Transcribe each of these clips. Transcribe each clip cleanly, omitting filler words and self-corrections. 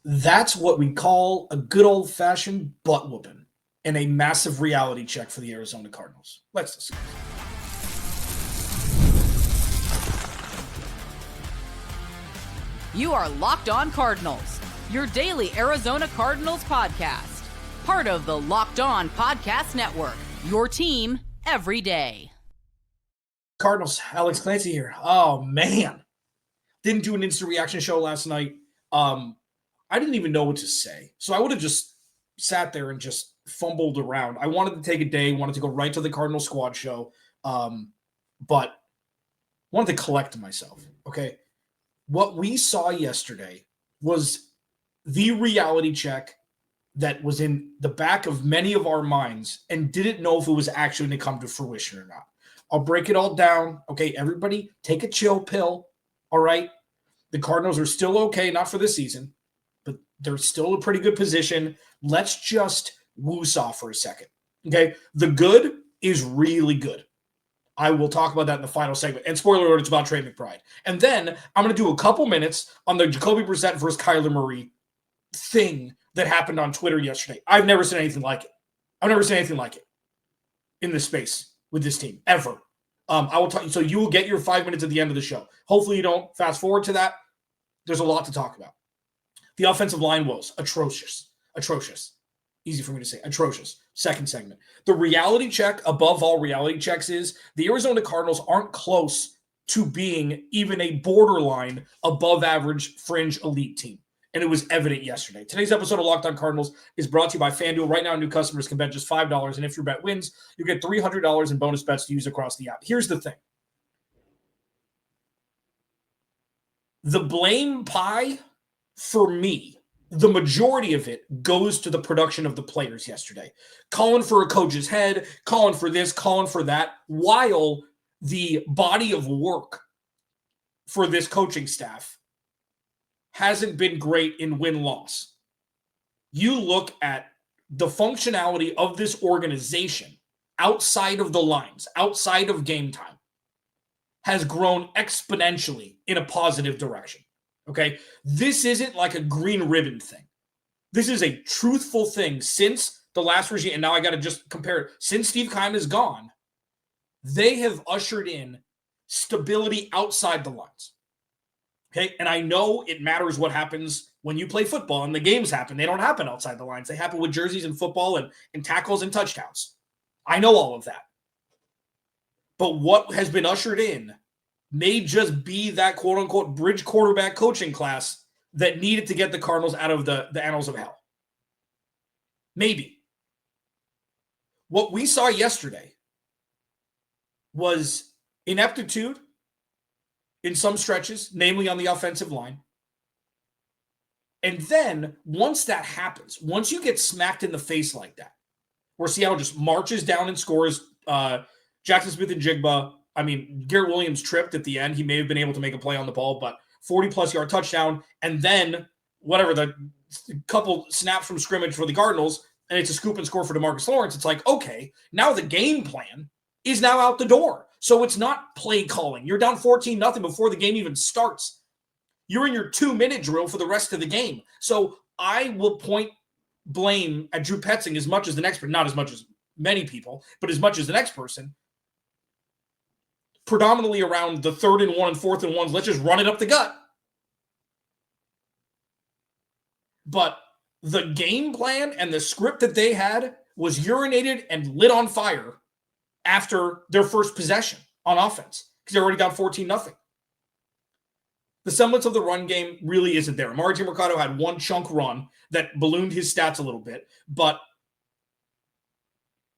That's what we call a good old-fashioned butt whooping and a massive reality check for the Arizona Cardinals. Let's discuss. You are Locked On Cardinals, your daily Arizona Cardinals podcast. Part of the Locked On Podcast Network, your team every day. Cardinals, Alex Clancy here. Oh, man. Didn't do an instant reaction show last night. I didn't even know what to say. So I would have just sat there and just fumbled around. I wanted to take a day, wanted to go right to the Cardinal squad show, but wanted to collect myself, okay? What we saw yesterday was the reality check that was in the back of many of our minds and didn't know if it was actually going to come to fruition or not. I'll break it all down. Okay, everybody take a chill pill, all right? The Cardinals are still okay, not for this season, but they're still a pretty good position. Let's just woosah for a second, okay? The good is really good. I will talk about that in the final segment. And spoiler alert, it's about Trey McBride. And then I'm going to do a couple minutes on the Jacoby Brissett versus Kyler Murray thing that happened on Twitter yesterday. I've never seen anything like it. I've never seen anything like it in this space with this team, ever. I will tell you, so you will get your 5 minutes at the end of the show. Hopefully you don't fast forward to that. There's a lot to talk about. The offensive line woes, atrocious. Easy for me to say, atrocious. Second segment. The reality check, above all reality checks, is the Arizona Cardinals aren't close to being even a borderline above average fringe elite team. And it was evident yesterday. Today's episode of Locked On Cardinals is brought to you by FanDuel. Right now, new customers can bet just $5, and if your bet wins, you get $300 in bonus bets to use across the app. Here's the thing. The blame pie, for me, the majority of it goes to the production of the players yesterday. Calling for a coach's head, calling for this, calling for that, while the body of work for this coaching staff hasn't been great in win-loss. You look at the functionality of this organization outside of the lines, outside of game time, has grown exponentially in a positive direction, okay? This isn't like a green ribbon thing. This is a truthful thing since the last regime, and now I got to just compare it. Since Steve Keim is gone, they have ushered in stability outside the lines. Okay, and I know it matters what happens when you play football and the games happen. They don't happen outside the lines. They happen with jerseys and football and tackles and touchdowns. I know all of that. But what has been ushered in may just be that quote-unquote bridge quarterback coaching class that needed to get the Cardinals out of the annals of hell. Maybe. What we saw yesterday was ineptitude in some stretches, namely on the offensive line. And then once that happens, once you get smacked in the face like that, where Seattle just marches down and scores Jackson Smith and Jigba, I mean, Garrett Williams tripped at the end. He may have been able to make a play on the ball, but 40-plus yard touchdown, and then whatever, the couple snaps from scrimmage for the Cardinals, and it's a scoop and score for DeMarcus Lawrence. It's like, okay, now the game plan is now out the door. So it's not play calling. You're down 14-0 before the game even starts. You're in your 2-minute drill for the rest of the game. So I will point blame at Drew Petzing as much as the next person, not as much as many people, but as much as the next person, predominantly around the 3rd and 1 and 4th and 1s. Let's just run it up the gut. But the game plan and the script that they had was urinated and lit on fire after their first possession on offense because they're already down 14-0. The semblance of the run game really isn't there. Amari Mercado had one chunk run that ballooned his stats a little bit, but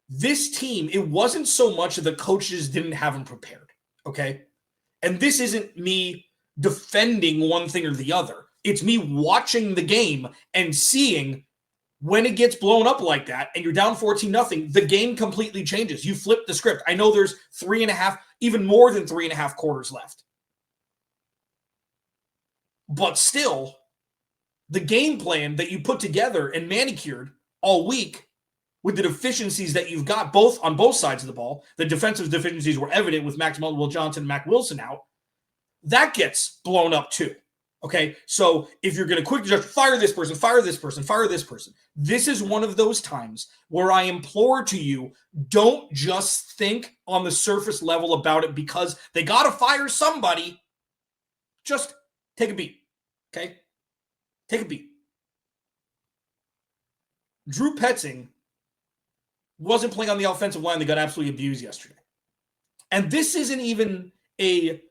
this team, it wasn't so much that the coaches didn't have them prepared, okay? And this isn't me defending one thing or the other. It's me watching the game and seeing when it gets blown up like that and you're down 14-0, the game completely changes. You flip the script. I know there's 3.5, even more than 3.5 quarters left. But still, the game plan that you put together and manicured all week with the deficiencies that you've got on both sides of the ball, the defensive deficiencies were evident with Max Will Johnson and Mac Wilson out, that gets blown up too. Okay, so if you're going to quickly just fire this person, fire this person, fire this person, this is one of those times where I implore to you, don't just think on the surface level about it because they got to fire somebody. Just take a beat, okay? Take a beat. Drew Petzing wasn't playing on the offensive line that got absolutely abused yesterday. And this isn't even the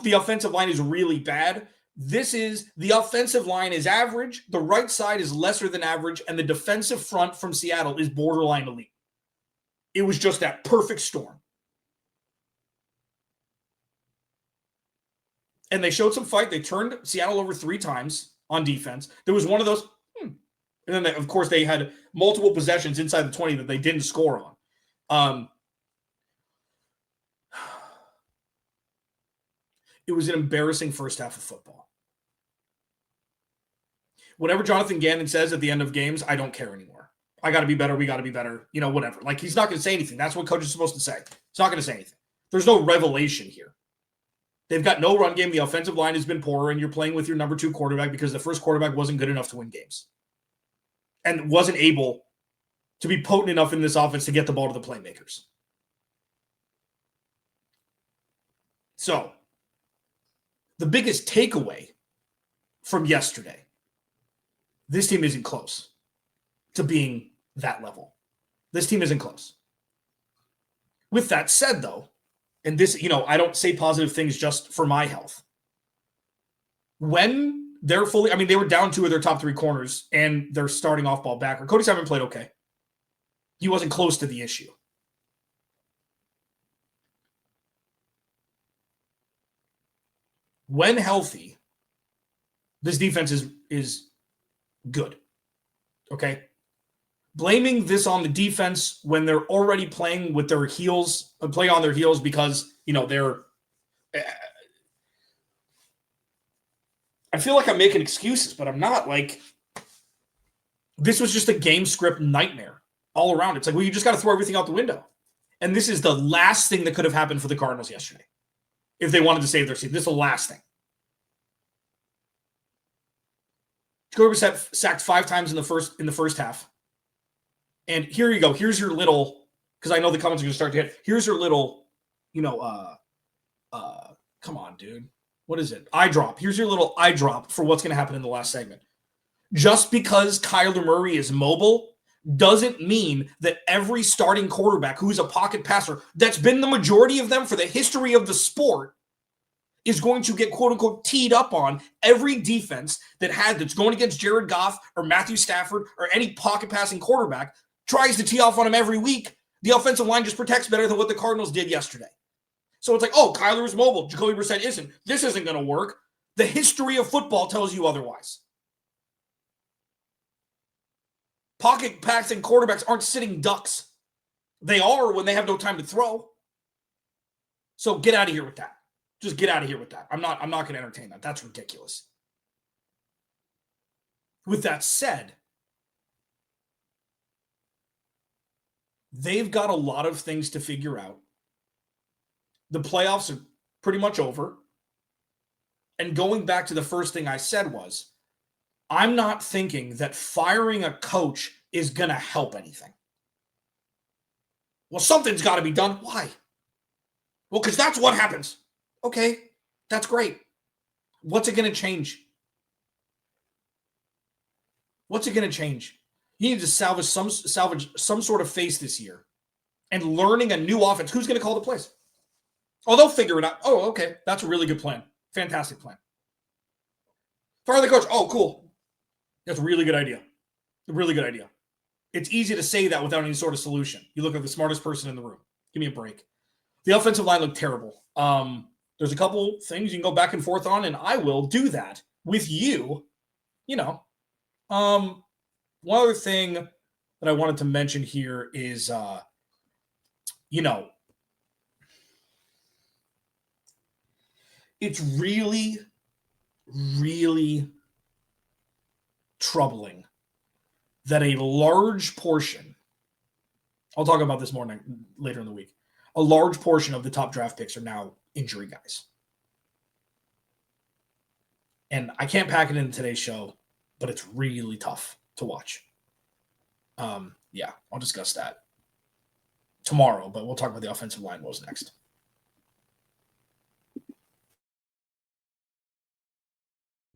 offensive line is really bad. This is the offensive line is average, the right side is lesser than average, and the defensive front from Seattle is borderline elite. It was just that perfect storm. And they showed some fight. They turned Seattle over 3 times on defense. There was one of those, and then of course they had multiple possessions inside the 20 that they didn't score on. It was an embarrassing first half of football. Whatever Jonathan Gannon says at the end of games, I don't care anymore. I got to be better. We got to be better. Whatever. Like, he's not going to say anything. That's what coach is supposed to say. He's not going to say anything. There's no revelation here. They've got no run game. The offensive line has been poorer, and you're playing with your number 2 quarterback because the first quarterback wasn't good enough to win games and wasn't able to be potent enough in this offense to get the ball to the playmakers. So, the biggest takeaway from yesterday, this team isn't close to being that level. This team isn't close. With that said, though, and this, I don't say positive things just for my health. When they're fully, they were down 2 of their top 3 corners, and they're starting off ball backer. Cody Simon played okay. He wasn't close to the issue. When healthy, this defense is good. Okay? Blaming this on the defense when they're already playing with their heels, play on their heels because, they're I feel like I'm making excuses, but I'm not. Like, this was just a game script nightmare all around. It's like, well, you just got to throw everything out the window. And this is the last thing that could have happened for the Cardinals yesterday if they wanted to save their season. This is the last thing. Jacoby Brissett sacked 5 times in the first half. And here you go. Here's your little, because I know the comments are going to start to hit. Here's your little, come on, dude. What is it? Eye drop. Here's your little eye drop for what's going to happen in the last segment. Just because Kyler Murray is mobile doesn't mean that every starting quarterback who's a pocket passer, that's been the majority of them for the history of the sport, is going to get quote-unquote teed up on every defense that's going against Jared Goff or Matthew Stafford or any pocket passing quarterback tries to tee off on him every week. The offensive line just protects better than what the Cardinals did yesterday. So it's like, oh, Kyler is mobile. Jacoby Brissett isn't. This isn't going to work. The history of football tells you otherwise. Pocket passing quarterbacks aren't sitting ducks. They are when they have no time to throw. So get out of here with that. Just get out of here with that. I'm not going to entertain that. That's ridiculous. With that said, they've got a lot of things to figure out. The playoffs are pretty much over. And going back to the first thing I said was, I'm not thinking that firing a coach is going to help anything. Well, something's got to be done. Why? Well, because that's what happens. Okay, that's great. What's it going to change? What's it going to change? You need to salvage some sort of face this year. And learning a new offense. Who's going to call the plays? Oh, they'll figure it out. Oh, okay. That's a really good plan. Fantastic plan. Fire the coach. Oh, cool. That's a really good idea. A really good idea. It's easy to say that without any sort of solution. You look at the smartest person in the room. Give me a break. The offensive line looked terrible. There's a couple things you can go back and forth on, and I will do that with you. One other thing that I wanted to mention here is, it's really, really troubling that a large portion, I'll talk about this more later in the week, a large portion of the top draft picks are now injury guys. And I can't pack it into today's show, but it's really tough to watch. Yeah, I'll discuss that tomorrow, but we'll talk about the offensive line woes next.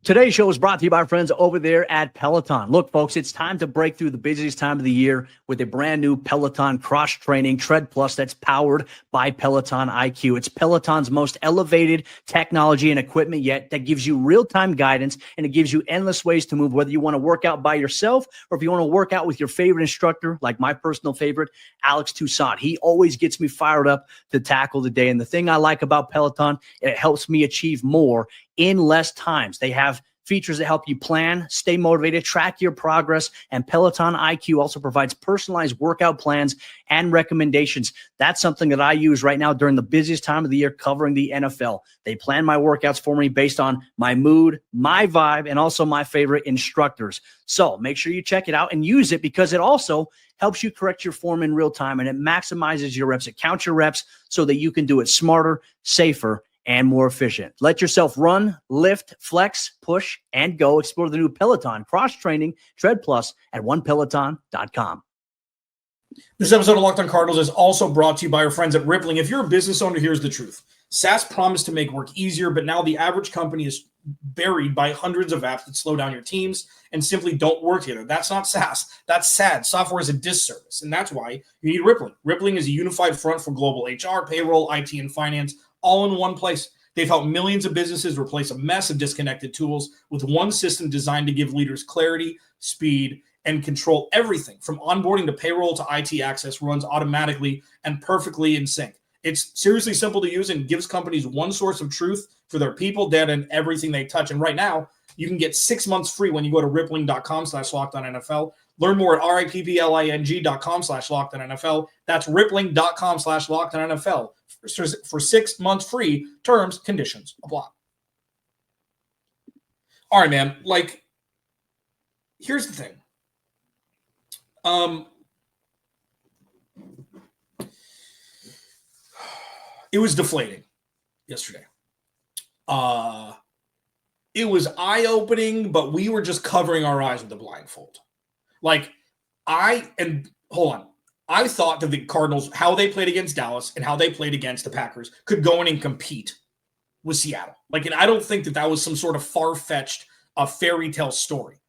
Today's show is brought to you by our friends over there at Peloton. Look, folks, it's time to break through the busiest time of the year with a brand new Peloton cross-training Tread Plus that's powered by Peloton IQ. It's Peloton's most elevated technology and equipment yet that gives you real-time guidance, and it gives you endless ways to move, whether you want to work out by yourself or if you want to work out with your favorite instructor, like my personal favorite, Alex Toussaint. He always gets me fired up to tackle the day. And the thing I like about Peloton, it helps me achieve more in less times. They have features that help you plan, stay motivated, track your progress, and Peloton IQ also provides personalized workout plans and recommendations. That's something that I use right now during the busiest time of the year covering the NFL. They plan my workouts for me based on my mood, my vibe, and also my favorite instructors. So make sure you check it out and use it, because it also helps you correct your form in real time, and it maximizes your reps. It counts your reps so that you can do it smarter, safer, and more efficient. Let yourself run, lift, flex, push, and go. Explore the new Peloton cross-training Tread Plus at onepeloton.com. This episode of Locked On Cardinals is also brought to you by our friends at Rippling. If you're a business owner, here's the truth. SaaS promised to make work easier, but now the average company is buried by hundreds of apps that slow down your teams and simply don't work together. That's not SaaS. That's sad. Software is a disservice, and that's why you need Rippling. Rippling is a unified front for global HR, payroll, IT, and finance, all in one place. They've helped millions of businesses replace a mess of disconnected tools with one system designed to give leaders clarity, speed, and control. Everything from onboarding to payroll to IT access runs automatically and perfectly in sync. It's seriously simple to use and gives companies one source of truth for their people, data, and everything they touch. And right now, you can get 6 months free when you go to rippling.com/lockedonnfl. Learn more at rippling.com/lockedonnfl. That's rippling.com/lockedonnfl for 6 months free. Terms, conditions apply. All right, man. Like, here's the thing. It was deflating yesterday. It was eye-opening, but we were just covering our eyes with a blindfold. Like, hold on. I thought that the Cardinals, how they played against Dallas and how they played against the Packers, could go in and compete with Seattle. Like, and I don't think that was some sort of far-fetched fairy tale story.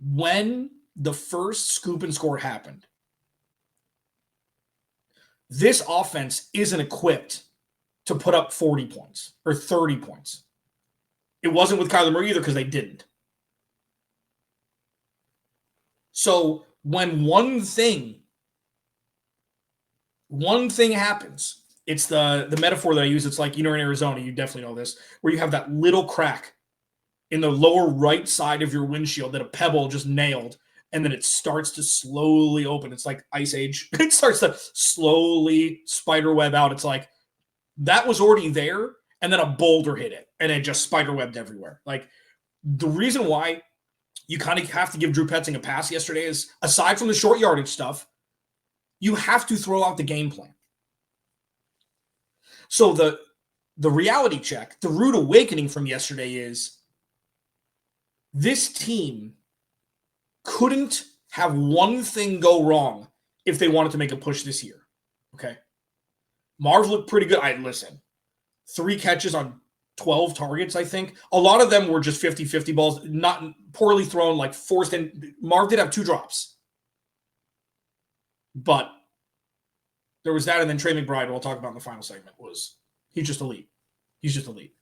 When the first scoop and score happened, this offense isn't equipped to put up 40 points or 30 points. It wasn't with Kyler Murray either, because they didn't. So when one thing happens, it's the metaphor that I use. It's like, in Arizona, you definitely know this, where you have that little crack in the lower right side of your windshield that a pebble just nailed, and then it starts to slowly open. It's like Ice Age. It starts to slowly spiderweb out. It's like that was already there, and then a boulder hit it, and it just spiderwebbed everywhere. Like, the reason why you kind of have to give Drew Petzing a pass yesterday is, aside from the short yardage stuff, you have to throw out the game plan. So the reality check, the rude awakening from yesterday is this team couldn't have one thing go wrong if they wanted to make a push this year. Okay. Marv looked pretty good. Listen, 3 catches on 12 targets, I think. A lot of them were just 50-50 balls, not poorly thrown, like forced in. Marv did have 2 drops. But there was that, and then Trey McBride, we'll talk about in the final segment, he's just elite. He's just elite.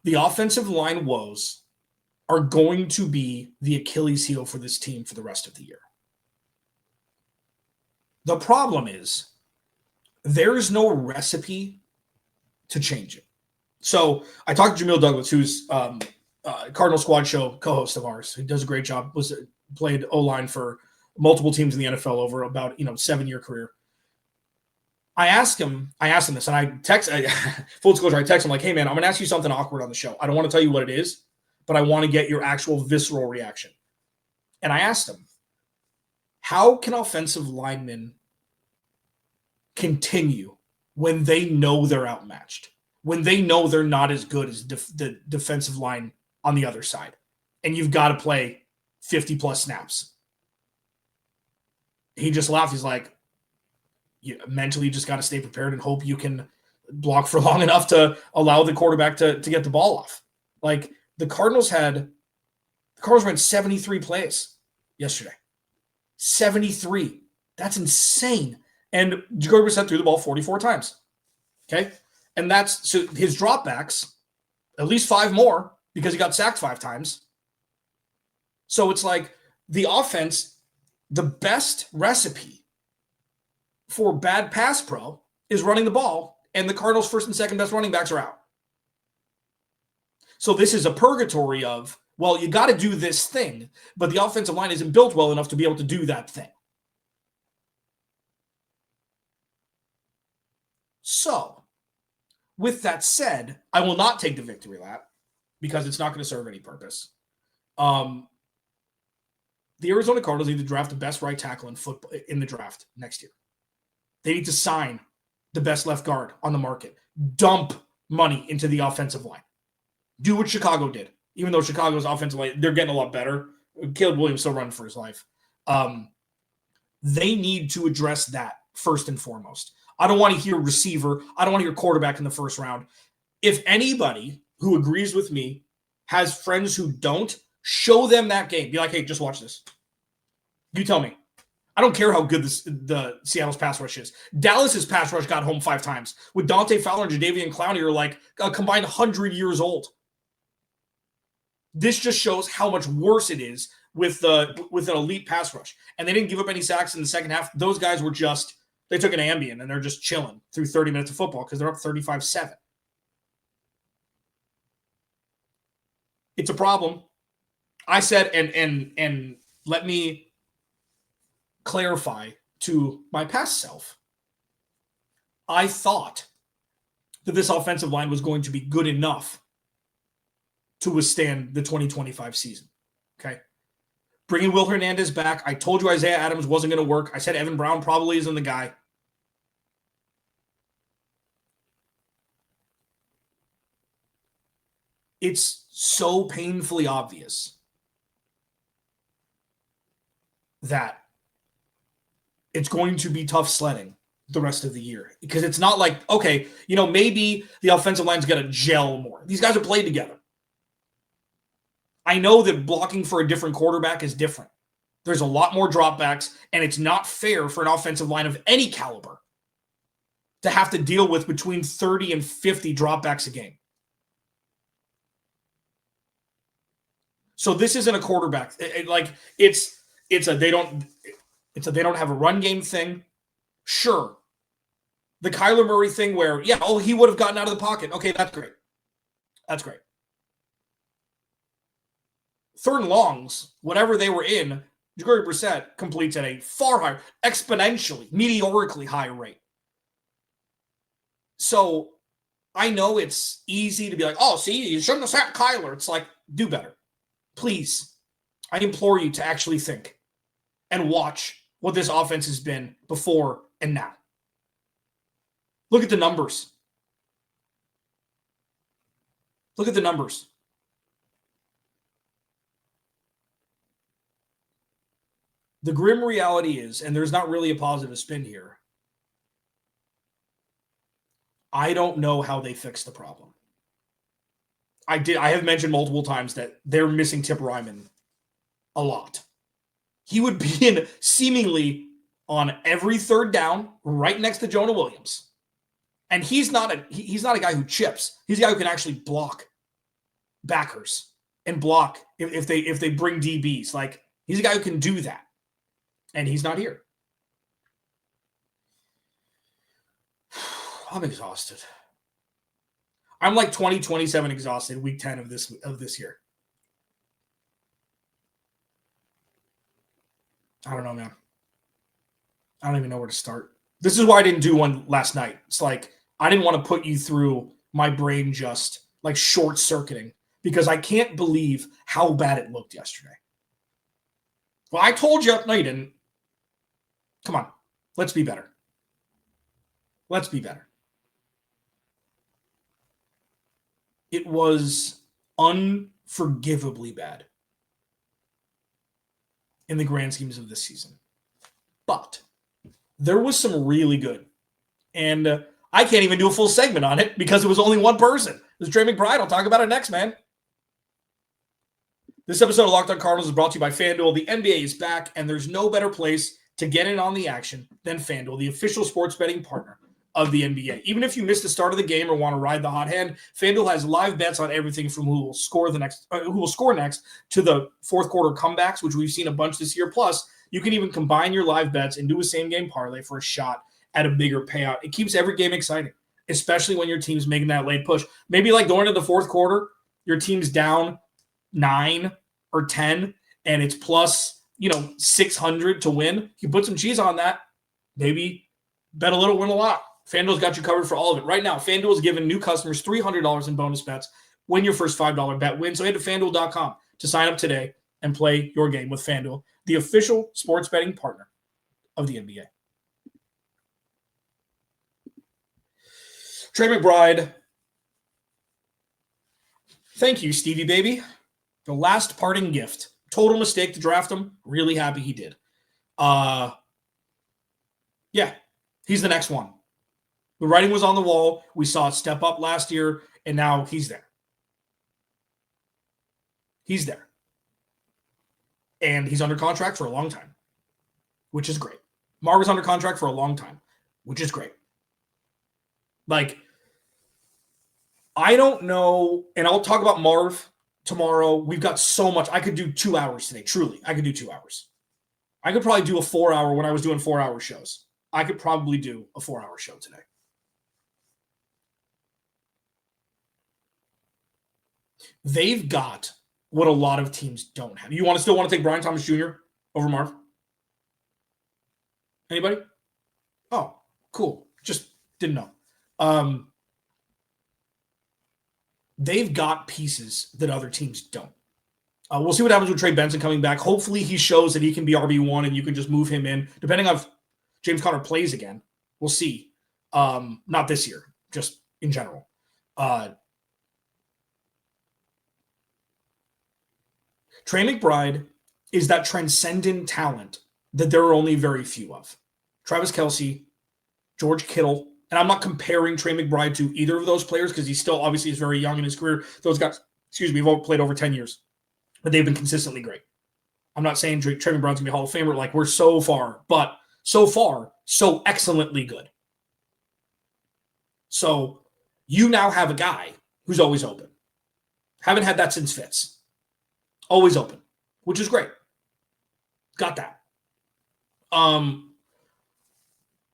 The offensive line woes are going to be the Achilles heel for this team for the rest of the year. The problem is there is no recipe to change it. So I talked to Jamil Douglas, who's Cardinal Squad Show co-host of ours, who does a great job, played O-line for multiple teams in the NFL over about 7-year career. I asked him this, and full disclosure, I text him like, hey man, I'm gonna ask you something awkward on the show. I don't want to tell you what it is, but I want to get your actual visceral reaction. And I asked him, how can offensive linemen continue when they know they're outmatched? when they know they're not as good as the defensive line on the other side. And you've got to play 50-plus snaps. He just laughed. He's like, you mentally just got to stay prepared and hope you can block for long enough to allow the quarterback to get the ball off. Like, the Cardinals ran 73 plays yesterday. 73. That's insane. And Jacoby Brissett threw the ball 44 times. Okay? And so his dropbacks, at least 5 more, because he got sacked 5 times. So it's like the offense, the best recipe for bad pass pro is running the ball, and the Cardinals' first and second best running backs are out. So this is a purgatory of, well, you got to do this thing, but the offensive line isn't built well enough to be able to do that thing. So, with that said, I will not take the victory lap because it's not going to serve any purpose. The Arizona Cardinals need to draft the best right tackle in football in the draft next year. They need to sign the best left guard on the market. Dump money into the offensive line. Do what Chicago did. Even though Chicago's offensive line, they're getting a lot better. Caleb Williams still running for his life. They need to address that first and foremost. I don't want to hear receiver. I don't want to hear quarterback in the first round. If anybody who agrees with me has friends who don't, show them that game. Be like, hey, just watch this. You tell me. I don't care how good the Seattle's pass rush is. Dallas's pass rush got home 5 times. With Dante Fowler and Jadeveon Clowney are like a combined 100 years old. This just shows how much worse it is with an elite pass rush. And they didn't give up any sacks in the second half. Those guys were they took an Ambien and they're just chilling through 30 minutes of football because they're up 35-7. It's a problem. I said, and let me clarify to my past self. I thought that this offensive line was going to be good enough to withstand the 2025 season. Okay. Bringing Will Hernandez back. I told you Isaiah Adams wasn't going to work. I said Evan Brown probably isn't the guy. It's so painfully obvious that it's going to be tough sledding the rest of the year because it's not like, okay, maybe the offensive line's going to gel more. These guys have played together. I know that blocking for a different quarterback is different. There's a lot more dropbacks, and it's not fair for an offensive line of any caliber to have to deal with between 30 and 50 dropbacks a game. So this isn't a quarterback. It's a they don't have a run game thing. Sure. The Kyler Murray thing where, he would have gotten out of the pocket. Okay, that's great. That's great. Third and longs, whatever they were in, Jacoby Brissett completes at a far higher, exponentially, meteorically high rate. So I know it's easy to be like, oh, see, you shouldn't have sacked Kyler. It's like, do better. Please. I implore you to actually think and watch what this offense has been before and now. Look at the numbers. Look at the numbers. The grim reality is, and there's not really a positive spin here, I don't know how they fix the problem. I have mentioned multiple times that they're missing Tip Ryman a lot. He would be in seemingly on every third down right next to Jonah Williams. And he's not a guy who chips. He's a guy who can actually block backers and block if they bring DBs. Like, he's a guy who can do that. And he's not here. I'm exhausted. I'm like 2027 exhausted, week 10 of this year. I don't know, man. I don't even know where to start. This is why I didn't do one last night. It's like, I didn't want to put you through my brain just like short-circuiting because I can't believe how bad it looked yesterday. Well, I told you. No, you didn't. Come on. Let's be better. Let's be better. It was unforgivably bad in the grand schemes of this season. But there was some really good. And I can't even do a full segment on it because it was only one person. It was Trey McBride. I'll talk about it next, man. This episode of Locked On Cardinals is brought to you by FanDuel. The NBA is back, and there's no better place to get in on the action than FanDuel, the official sports betting partner of the NBA. Even if you missed the start of the game or want to ride the hot hand, FanDuel has live bets on everything from who will score next to the fourth quarter comebacks, which we've seen a bunch this year. Plus, you can even combine your live bets and do a same-game parlay for a shot at a bigger payout. It keeps every game exciting, especially when your team's making that late push. Maybe like going into the fourth quarter, your team's down 9 or 10, and it's plus, 600 to win. You put some cheese on that, maybe bet a little, win a lot. FanDuel's got you covered for all of it. Right now, FanDuel is giving new customers $300 in bonus bets when your first $5 bet wins. So head to FanDuel.com to sign up today and play your game with FanDuel, the official sports betting partner of the NBA. Trey McBride. Thank you, Stevie baby. The last parting gift. Total mistake to draft him. Really happy he did. Yeah, he's the next one. The writing was on the wall. We saw it step up last year, and now he's there. He's there. And he's under contract for a long time, which is great. Marv was under contract for a long time, which is great. Like, I don't know, and I'll talk about Marv tomorrow. We've got so much. I could do 2 hours today. Truly, I could do 2 hours. I could probably do a 4-hour when I was doing 4-hour shows. I could probably do a 4-hour show today. They've got what a lot of teams don't have. You still want to take Brian Thomas Jr. over Marv? Anybody? Oh, cool. Just didn't know. They've got pieces that other teams don't. We'll see what happens with Trey Benson coming back. Hopefully he shows that he can be RB1 and you can just move him in. Depending on if James Conner plays again, we'll see. Not this year, just in general. Trey McBride is that transcendent talent that there are only very few of. Travis Kelce, George Kittle, and I'm not comparing Trey McBride to either of those players because he still obviously is very young in his career. Those guys, have all played over 10 years, but they've been consistently great. I'm not saying Trey McBride's going to be a Hall of Famer. Like, we're so far, so excellently good. So you now have a guy who's always open. Haven't had that since Fitz. Always open, which is great. Got that.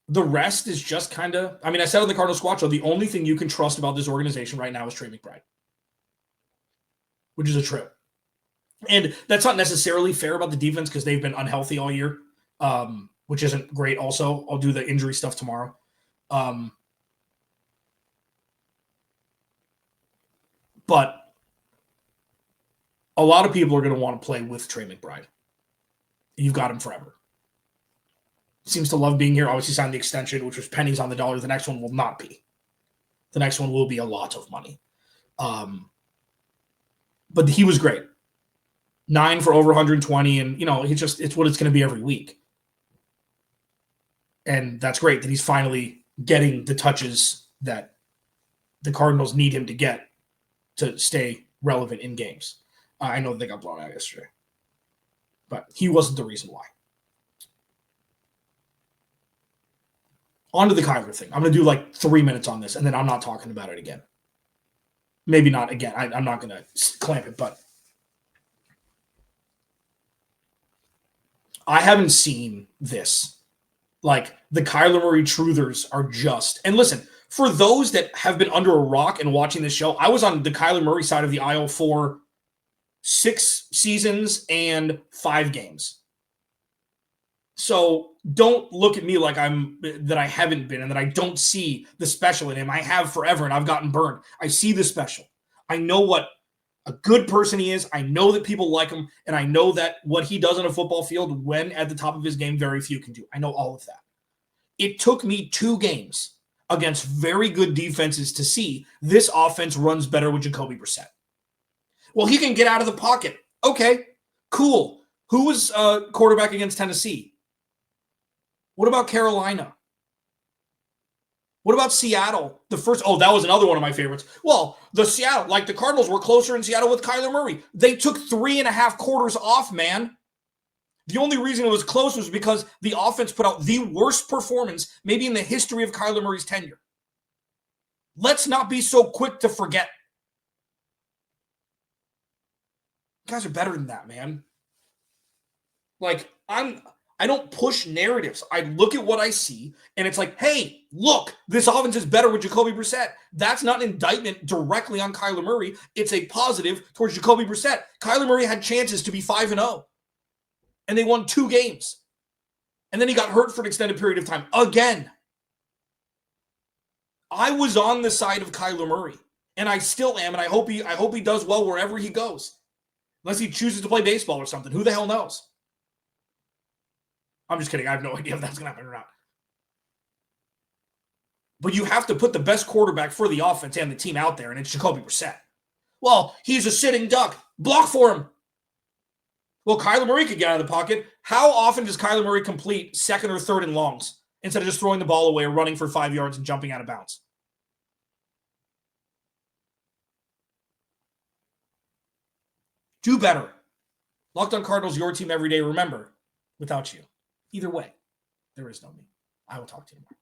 The rest is just kind of, I said on the Cardinals Squad Show, the only thing you can trust about this organization right now is Trey McBride, which is a trip. And that's not necessarily fair about the defense because they've been unhealthy all year, which isn't great also. I'll do the injury stuff tomorrow. But a lot of people are going to want to play with Trey McBride. You've got him forever. Seems to love being here. Obviously signed the extension, which was pennies on the dollar. The next one will not be. The next one will be a lot of money. But he was great. 9 for over 120, and it's what it's going to be every week. And that's great that he's finally getting the touches that the Cardinals need him to get to stay relevant in games. I know they got blown out yesterday, but he wasn't the reason why. On to the Kyler thing. I'm going to do like 3 minutes on this, and then I'm not talking about it again. Maybe not again. I'm not going to clamp it, but I haven't seen this. Like, the Kyler Murray truthers are just, and listen, for those that have been under a rock and watching this show, I was on the Kyler Murray side of the aisle for 6 seasons and 5 games. So don't look at me like that I haven't been and that I don't see the special in him. I have forever and I've gotten burned. I see the special. I know what a good person he is. I know that people like him, and I know that what he does on a football field when at the top of his game, very few can do. I know all of that. It took me 2 games against very good defenses to see this offense runs better with Jacoby Brissett. Well, he can get out of the pocket. Okay, cool. Who was quarterback against Tennessee? What about Carolina? What about Seattle? That was another one of my favorites. Well, the Cardinals were closer in Seattle with Kyler Murray. They took 3.5 quarters off, man. The only reason it was close was because the offense put out the worst performance maybe in the history of Kyler Murray's tenure. Let's not be so quick to forget. You guys are better than that, man. Like, I don't push narratives. I look at what I see, and it's like, hey, look, this offense is better with Jacoby Brissett. That's not an indictment directly on Kyler Murray. It's a positive towards Jacoby Brissett. Kyler Murray had chances to be 5-0, and they won 2 games. And then he got hurt for an extended period of time again. I was on the side of Kyler Murray, and I still am, and I hope he does well wherever he goes. Unless he chooses to play baseball or something. Who the hell knows? I'm just kidding. I have no idea if that's going to happen or not. But you have to put the best quarterback for the offense and the team out there, and it's Jacoby Brissett. Well, he's a sitting duck. Block for him. Well, Kyler Murray could get out of the pocket. How often does Kyler Murray complete second or third and longs instead of just throwing the ball away or running for 5 yards and jumping out of bounds? Do better. Locked on Cardinals, your team every day. Remember, without you. Either way, there is no me. I will talk to you tomorrow.